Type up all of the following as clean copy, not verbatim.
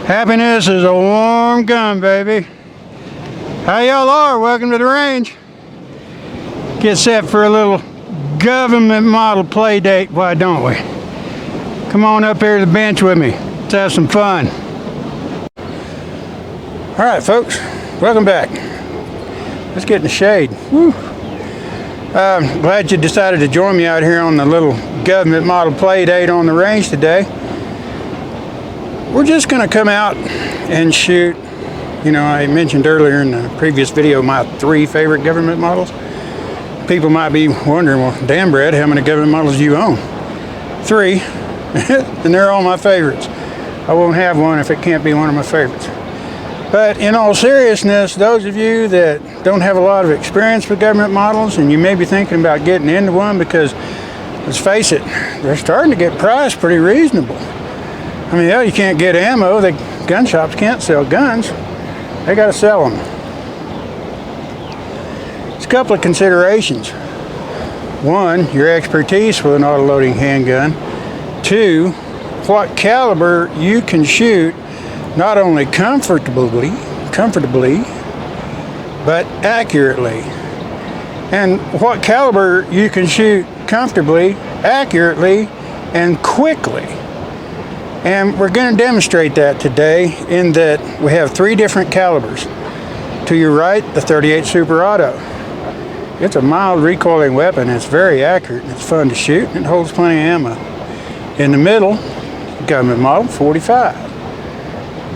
Happiness is a warm gun, baby. How y'all are? Welcome to the range. Get set for a little government model play date, why don't we? Come on up here to the bench with me. Let's have some fun. All right, folks, welcome back. Let's get in the shade. Woo. Glad you decided to join me out here on the little government model play date on the range today. We're just going to come out and shoot. You know, I mentioned earlier in the previous video my 3 favorite government models. People might be wondering, well, damn, Brad, how many government models do you own? 3, and they're all my favorites. I won't have one if it can't be one of my favorites. But in all seriousness, those of you that don't have a lot of experience with government models and you may be thinking about getting into one, because let's face it, they're starting to get priced pretty reasonable. I mean, hell, you can't get ammo. The gun shops can't sell guns. They got to sell them. There's a couple of considerations. 1, your expertise with an auto-loading handgun. 2, what caliber you can shoot not only comfortably, but accurately. And what caliber you can shoot comfortably, accurately, and quickly. And we're going to demonstrate that today in that we have 3 different calibers. To your right, the .38 Super Auto. It's a mild recoiling weapon. It's very accurate and it's fun to shoot and it holds plenty of ammo. In the middle, government model 45.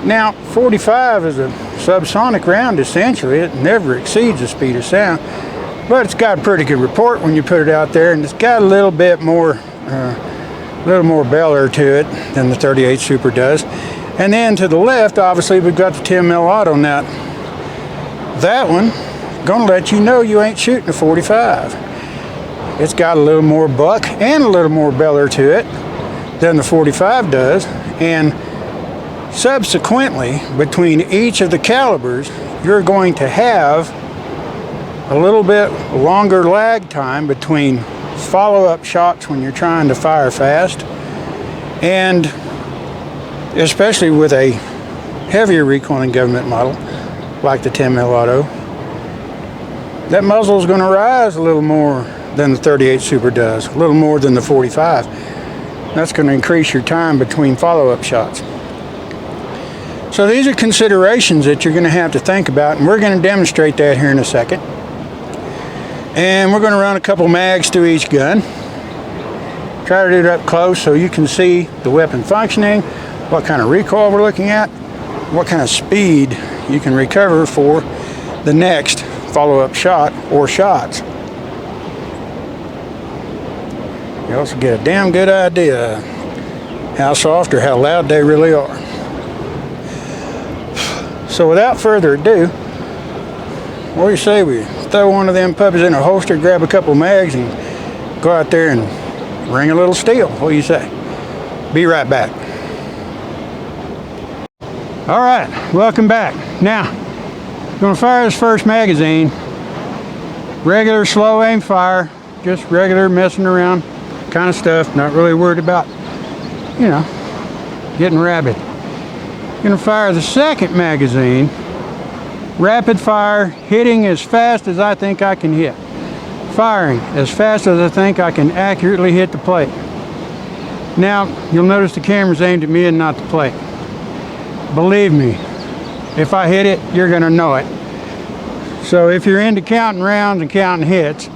Now, 45 is a subsonic round essentially. It never exceeds the speed of sound, but it's got a pretty good report when you put it out there, and it's got a little bit more bell to it than the .38 Super does. And then to the left, obviously, we've got the 10 mil auto. Now, that one gonna let you know you ain't shooting a 45. It's got a little more buck and a little more bell to it than the 45 does, and subsequently, between each of the calibers, you're going to have a little bit longer lag time between follow-up shots when you're trying to fire fast, and especially with a heavier recoiling government model like the 10 mil auto, that muzzle is going to rise a little more than the .38 Super does, a little more than the 45. That's going to increase your time between follow-up shots. So these are considerations that you're going to have to think about, and we're going to demonstrate that here in a second. And we're going to run a couple mags through each gun. Try to do it up close so you can see the weapon functioning, what kind of recoil we're looking at, what kind of speed you can recover for the next follow-up shot or shots. You also get a damn good idea how soft or how loud they really are. So without further ado, what do you say we throw one of them puppies in a holster, grab a couple mags, and go out there and ring a little steel? What do you say? Be right back. All right, welcome back. Now, I'm going to fire this first magazine. Regular slow aim fire, just regular messing around kind of stuff. Not really worried about, you know, getting rabid. Going to fire the second magazine, rapid fire, hitting as fast as I think I can hit, firing as fast as I think I can accurately hit the plate. Now you'll notice the camera's aimed at me and not the plate. Believe me, if I hit it, you're going to know it. So if you're into counting rounds and counting hits,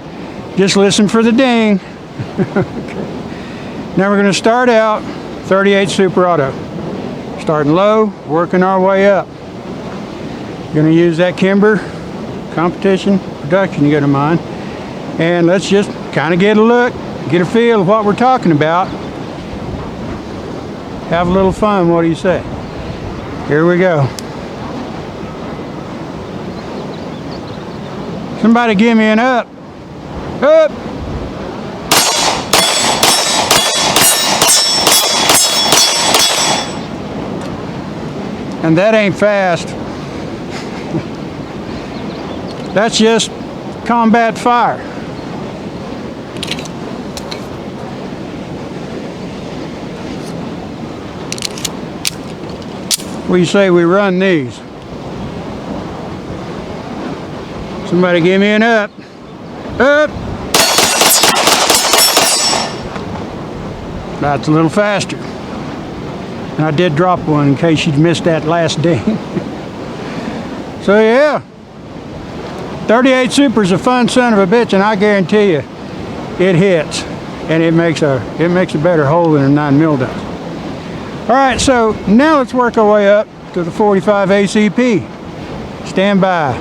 just listen for the ding. Okay. Now we're going to start out .38 Super Auto. Starting low, working our way up. Going to use that Kimber competition production you got in mind. And let's just kind of get a look, get a feel of what we're talking about. Have a little fun, what do you say? Here we go. Somebody give me an up. Up! And that ain't fast. That's just combat fire. What do you say we run these? Somebody give me an up. Up! That's a little faster. And I did drop one in case you'd missed that last ding. So yeah, 38 Super's a fun son of a bitch, and I guarantee you, it hits, and it makes a better hole than a 9mm does. All right, so now let's work our way up to the 45 ACP. Stand by.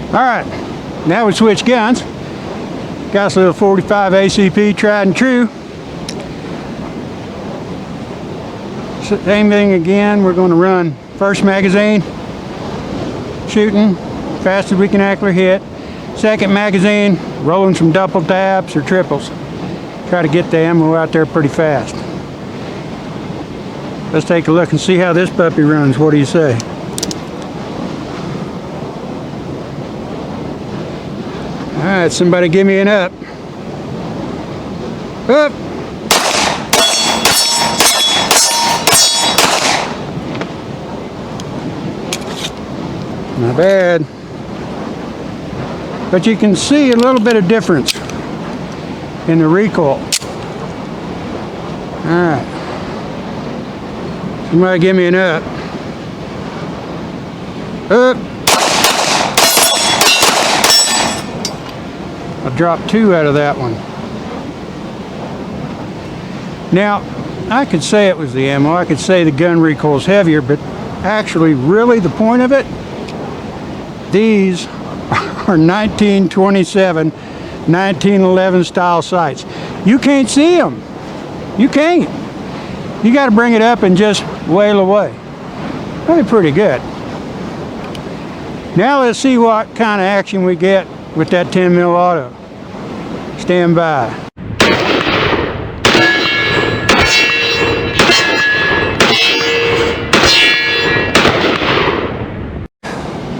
All right, now we switch guns. Got us a little 45 ACP, tried and true. Same thing again, we're going to run first magazine, shooting fast as we can actually hit. Second magazine, rolling some double taps or triples. Try to get the ammo out there pretty fast. Let's take a look and see how this puppy runs. What do you say? All right, somebody give me an up. Up. Not bad. But you can see a little bit of difference in the recoil. All right. Somebody give me an up. Up. I dropped 2 out of that one. Now, I could say it was the ammo, I could say the gun recoil's heavier, but actually, really, the point of it, these are 1927, 1911 style sights. You can't see them. You can't. You got to bring it up and just wail away. They're pretty good. Now let's see what kind of action we get with that 10mm auto. Stand by.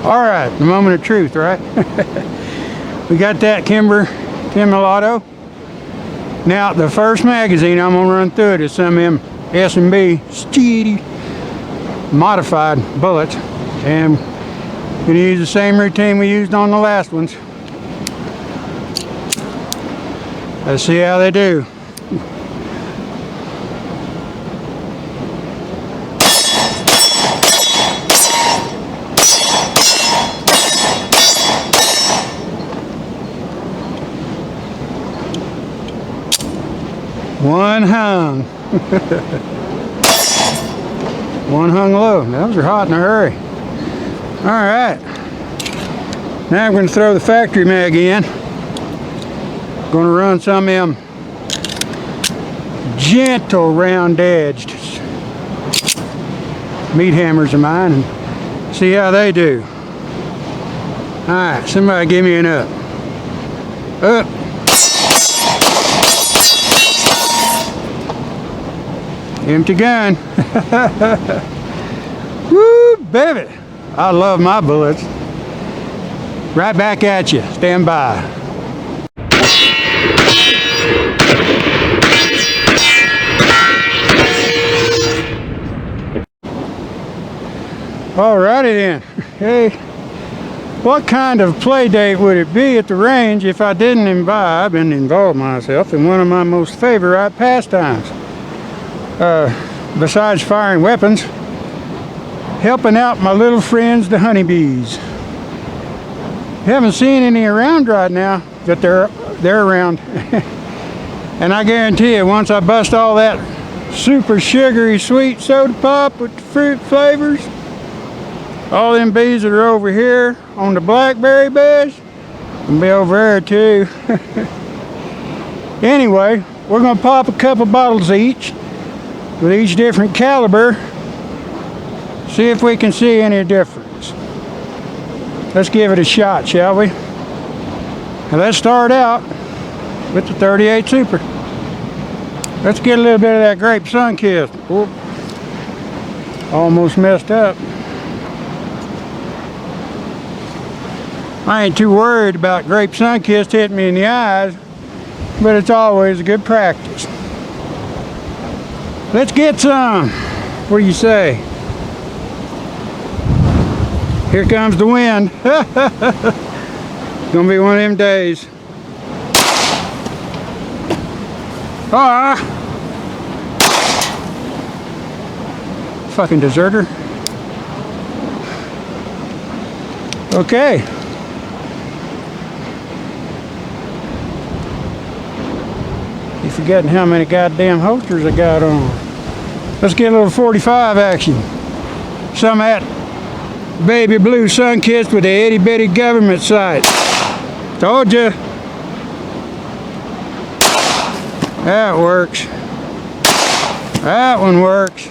All right, the moment of truth, right? We got that Kimber 10mm auto. Now the first magazine I'm gonna run through it is some of them S&B steady modified bullets, and gonna use the same routine we used on the last ones. Let's see how they do. One hung. One hung low. Those are hot in a hurry. All right. Now I'm going to throw the factory mag in. Going to run some of them gentle round-edged meat hammers of mine and see how they do. All right, somebody give me an up. Up. Empty gun. Woo, baby. I love my bullets. Right back at you. Stand by. Alrighty then. Hey, what kind of play date would it be at the range if I didn't imbibe and involve myself in one of my most favorite pastimes? Besides firing weapons, helping out my little friends, the honeybees. Haven't seen any around right now, but they're around. And I guarantee you, once I bust all that super sugary sweet soda pop with the fruit flavors, all them bees that are over here on the blackberry bush will be over there too. Anyway, we're going to pop a couple bottles each with each different caliber, see if we can see any difference. Let's give it a shot, shall we? Now let's start out with the 38 Super. Let's get a little bit of that grape sun-kissed. Whoop. Almost messed up. I ain't too worried about grape sun-kissed hitting me in the eyes, but it's always a good practice. Let's get some. What do you say? Here comes the wind. Gonna be one of them days. Ah! Fucking deserter. Okay. You forgetting how many goddamn holsters I got on. Let's get a little 45 action. Some of that baby blue sun-kissed with the itty bitty government sight. Told ya. That works. That one works.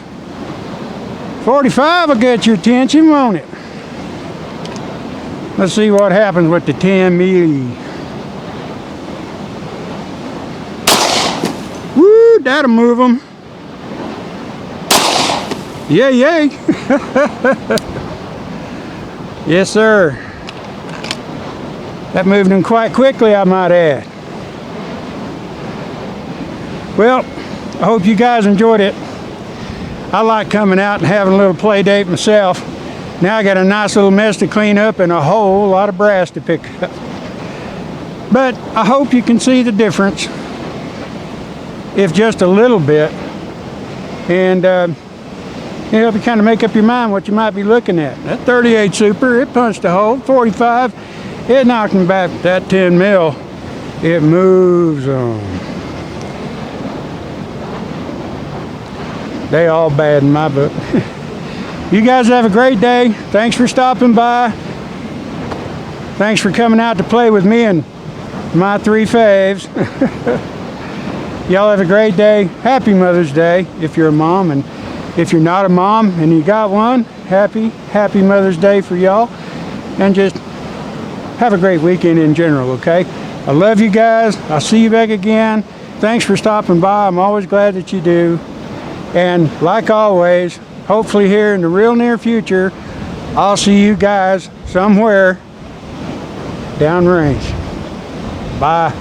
45 will get your attention, won't it? Let's see what happens with the 10 milli. Woo, that'll move them. Yay, yay. Yes, sir. That moved them quite quickly, I might add. Well, I hope you guys enjoyed it. I like coming out and having a little play date myself. Now I got a nice little mess to clean up and a whole lot of brass to pick up. But I hope you can see the difference, if just a little bit, and help you kind of make up your mind what you might be looking at. That 38 Super, it punched a hole. 45, it knocked me back. That 10 mil, it moves on. They all bad in my book. You guys have a great day. Thanks for stopping by. Thanks for coming out to play with me and my 3 faves. Y'all have a great day. Happy Mother's Day if you're a mom, and if you're not a mom and you got one, happy Mother's Day for y'all. And just have a great weekend in general, okay? I love you guys. I'll see you back again. Thanks for stopping by. I'm always glad that you do. And like always, hopefully here in the real near future, I'll see you guys somewhere downrange. Bye.